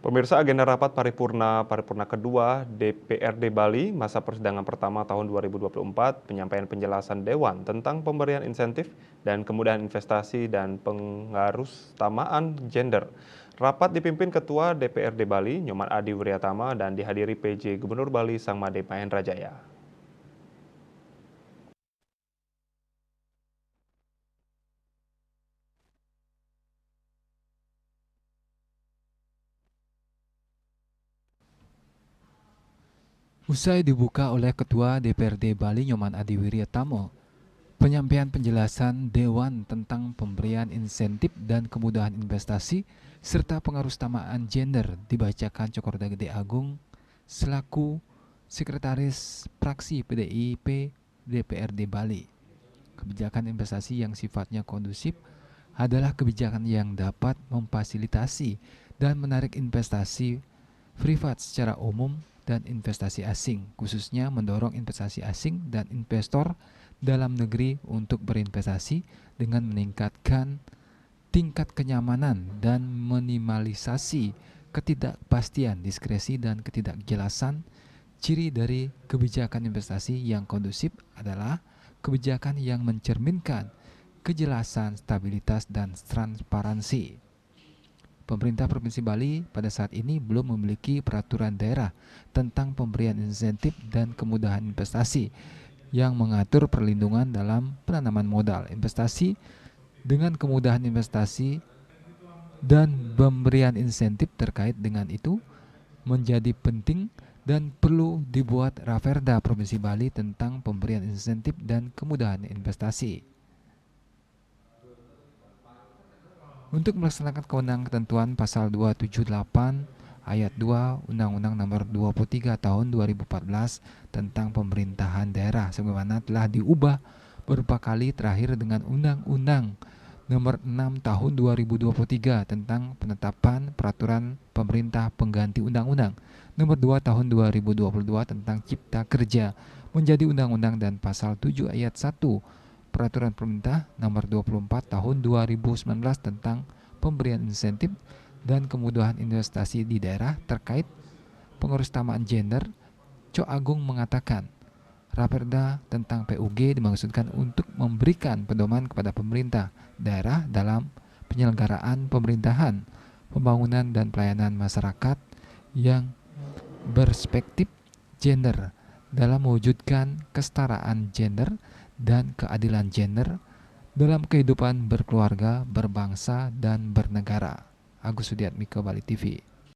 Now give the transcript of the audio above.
Pemirsa, agenda rapat paripurna kedua DPRD Bali masa persidangan pertama tahun 2024, penyampaian penjelasan Dewan tentang pemberian insentif dan kemudahan investasi dan pengarustamaan gender. Rapat dipimpin Ketua DPRD Bali, Nyoman Adi Wiryatama, dan dihadiri PJ Gubernur Bali Sangmade Mahendrajaya. Usai dibuka oleh Ketua DPRD Bali Nyoman Adi Wiryatama, penyampaian penjelasan Dewan tentang pemberian insentif dan kemudahan investasi serta pengarustamaan gender dibacakan Cokorda Gede Agung selaku Sekretaris Praksi PDIP DPRD Bali. Kebijakan investasi yang sifatnya kondusif adalah kebijakan yang dapat memfasilitasi dan menarik investasi privat secara umum dan investasi asing, khususnya mendorong investasi asing dan investor dalam negeri untuk berinvestasi dengan meningkatkan tingkat kenyamanan dan minimalisasi ketidakpastian, diskresi, dan ketidakjelasan. Ciri dari kebijakan investasi yang kondusif adalah kebijakan yang mencerminkan kejelasan, stabilitas, dan transparansi. Pemerintah Provinsi Bali pada saat ini belum memiliki peraturan daerah tentang pemberian insentif dan kemudahan investasi yang mengatur perlindungan dalam penanaman modal investasi dengan kemudahan investasi dan pemberian insentif terkait dengan itu menjadi penting dan perlu dibuat Raperda Provinsi Bali tentang pemberian insentif dan kemudahan investasi. Untuk melaksanakan kewenangan ketentuan pasal 278 ayat 2 Undang-Undang Nomor 23 Tahun 2014 tentang pemerintahan daerah sebagaimana telah diubah beberapa kali terakhir dengan Undang-Undang Nomor 6 Tahun 2023 tentang penetapan peraturan pemerintah pengganti Undang-Undang Nomor 2 Tahun 2022 tentang Cipta Kerja menjadi undang-undang dan pasal 7 ayat 1 Peraturan Pemerintah Nomor 24 Tahun 2019 tentang pemberian insentif dan kemudahan investasi di daerah terkait pengarustamaan gender. Cok Agung mengatakan, Raperda tentang PUG dimaksudkan untuk memberikan pedoman kepada pemerintah daerah dalam penyelenggaraan pemerintahan, pembangunan dan pelayanan masyarakat yang berperspektif gender dalam mewujudkan kesetaraan gender dan keadilan gender dalam kehidupan berkeluarga, berbangsa, dan bernegara. Agus Sudiatmiko, Bali TV.